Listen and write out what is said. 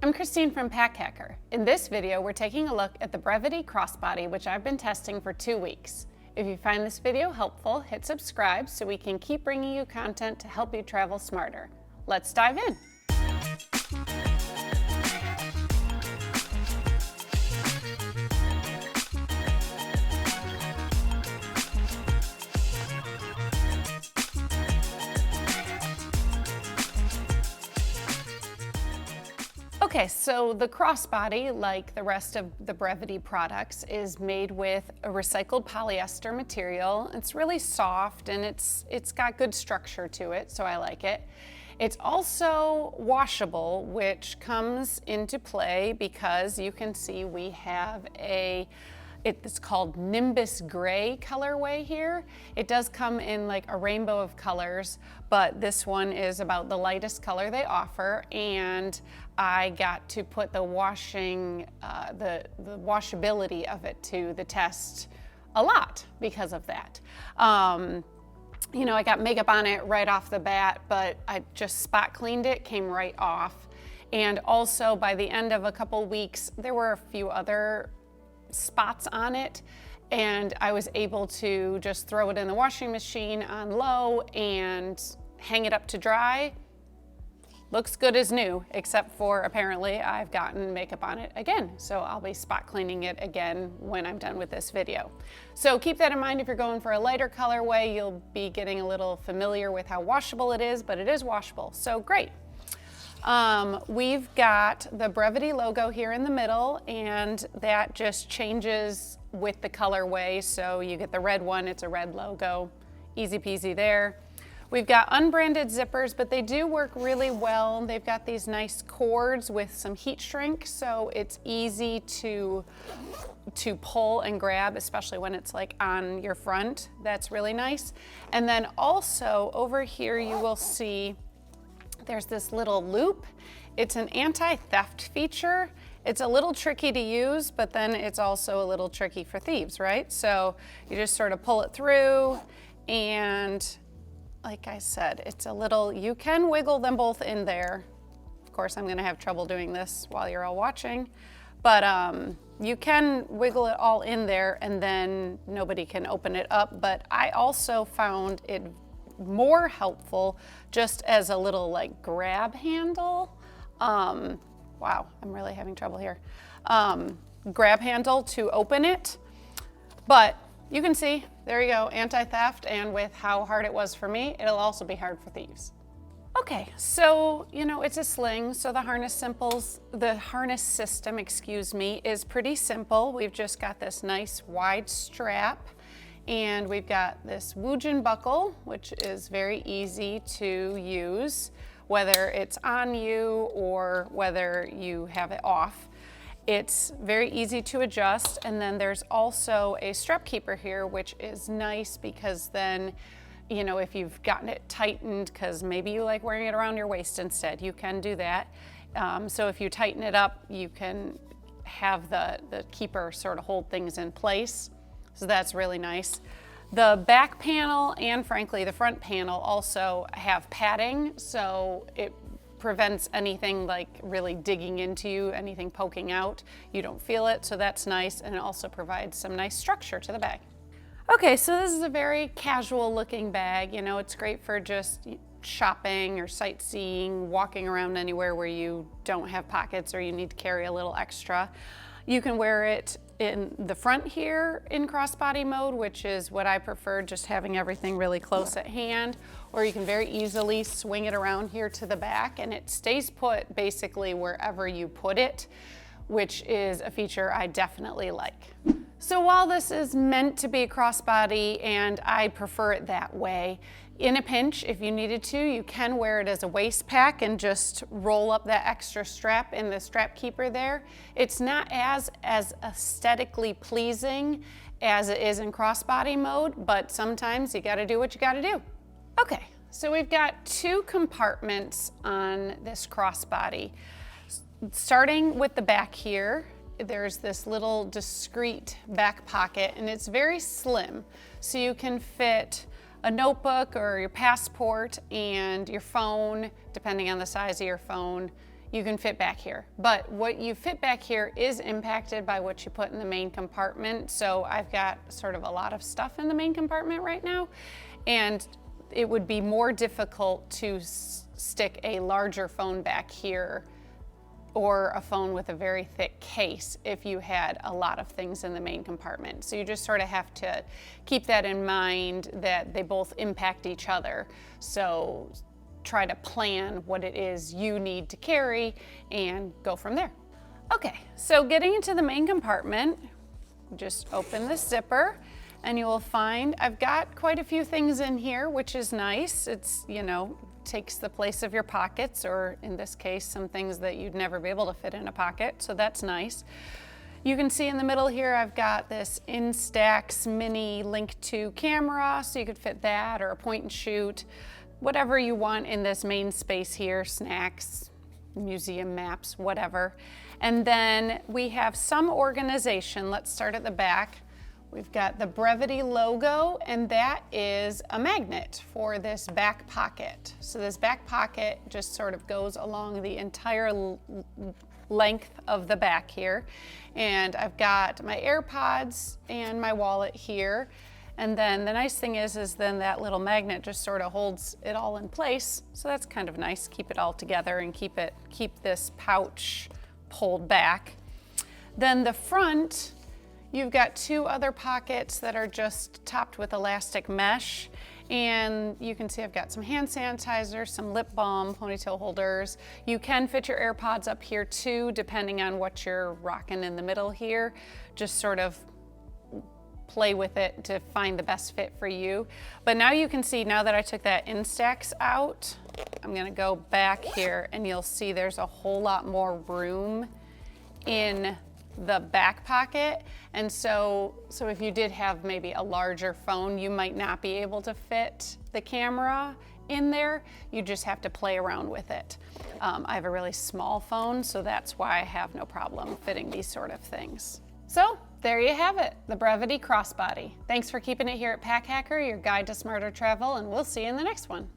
I'm Christine from Pack Hacker. In this video, we're taking a look at the Brevite Crossbody, which I've been testing for 2 weeks. If you find this video helpful, hit subscribe so we can keep bringing you content to help you travel smarter. Let's dive in. Okay, so the crossbody, like the rest of the Brevite products, is made with a recycled polyester material. It's really soft and it's got good structure to it, so I like it. It's also washable, which comes into play because you can see we have it's called Nimbus Gray colorway here. It does come in like a rainbow of colors, but this one is about the lightest color they offer, and I got to put the washability of it to the test a lot because of that. You know, I got makeup on it right off the bat, but I just spot cleaned it, came right off. And also by the end of a couple weeks, there were a few other spots on it, and I was able to just throw it in the washing machine on low and hang it up to dry. Looks good as new, except for apparently I've gotten makeup on it again. So I'll be spot cleaning it again when I'm done with this video. So keep that in mind if you're going for a lighter colorway. You'll be getting a little familiar with how washable it is, but it is washable, so great. We've got the Brevite logo here in the middle, and that just changes with the colorway. So you get the red one, it's a red logo, easy peasy there. We've got unbranded zippers, but they do work really well. They've got these nice cords with some heat shrink, so it's easy to pull and grab, especially when it's like on your front. That's really nice. And then also over here you will see there's this little loop. It's an anti-theft feature. It's a little tricky to use, but then it's also a little tricky for thieves, right? So you just sort of pull it through, and like I said, it's a little, you can wiggle them both in there. Of course, I'm gonna have trouble doing this while you're all watching, but you can wiggle it all in there and then nobody can open it up. But I also found it more helpful just as a little like grab handle. Wow, I'm really having trouble here. Grab handle to open it, but you can see, there you go, anti-theft, and with how hard it was for me, it'll also be hard for thieves. Okay, so, you know, it's a sling, so the harness system, is pretty simple. We've just got this nice wide strap, and we've got this woojin buckle, which is very easy to use, whether it's on you or whether you have it off. It's very easy to adjust, and then there's also a strap keeper here, which is nice because then, you know, if you've gotten it tightened, because maybe you like wearing it around your waist instead, you can do that. So if you tighten it up, you can have the keeper sort of hold things in place. So that's really nice. The back panel and frankly the front panel also have padding, so it prevents anything like really digging into you, anything poking out. You don't feel it, so that's nice, and it also provides some nice structure to the bag. Okay, so this is a very casual looking bag. You know, it's great for just shopping or sightseeing, walking around anywhere where you don't have pockets or you need to carry a little extra. You can wear it in the front here in crossbody mode, which is what I prefer, just having everything really close at hand, or you can very easily swing it around here to the back, and it stays put basically wherever you put it, which is a feature I definitely like. So while this is meant to be a crossbody, and I prefer it that way, in a pinch, if you needed to, you can wear it as a waist pack and just roll up that extra strap in the strap keeper there. It's not as aesthetically pleasing as it is in crossbody mode, but sometimes you gotta do what you gotta do. Okay, so we've got 2 compartments on this crossbody. Starting with the back here, there's this little discreet back pocket, and it's very slim, so you can fit a notebook or your passport and your phone, depending on the size of your phone, you can fit back here. But what you fit back here is impacted by what you put in the main compartment. So I've got sort of a lot of stuff in the main compartment right now, and it would be more difficult to stick a larger phone back here or a phone with a very thick case if you had a lot of things in the main compartment. So you just sort of have to keep that in mind, that they both impact each other. So try to plan what it is you need to carry and go from there. Okay, so getting into the main compartment, just open this zipper and you will find I've got quite a few things in here, which is nice. It's, you know, takes the place of your pockets, or in this case, some things that you'd never be able to fit in a pocket, so that's nice. You can see in the middle here, I've got this Instax mini Link 2 camera, so you could fit that, or a point and shoot, whatever you want in this main space here, snacks, museum maps, whatever. And then we have some organization. Let's start at the back. We've got the Brevite logo, and that is a magnet for this back pocket. So this back pocket just sort of goes along the entire length of the back here. And I've got my AirPods and my wallet here. And then the nice thing is then that little magnet just sort of holds it all in place. So that's kind of nice. Keep it all together and keep this pouch pulled back. Then the front, you've got two other pockets that are just topped with elastic mesh. And you can see I've got some hand sanitizer, some lip balm, ponytail holders. You can fit your AirPods up here too, depending on what you're rocking in the middle here. Just sort of play with it to find the best fit for you. But now you can see, now that I took that Instax out, I'm gonna go back here and you'll see there's a whole lot more room in the back pocket. And so if you did have maybe a larger phone, you might not be able to fit the camera in there. You just have to play around with it. I have a really small phone, so that's why I have no problem fitting these sort of things. So there you have it, the Brevite Crossbody. Thanks for keeping it here at Pack Hacker, your guide to smarter travel, and we'll see you in the next one.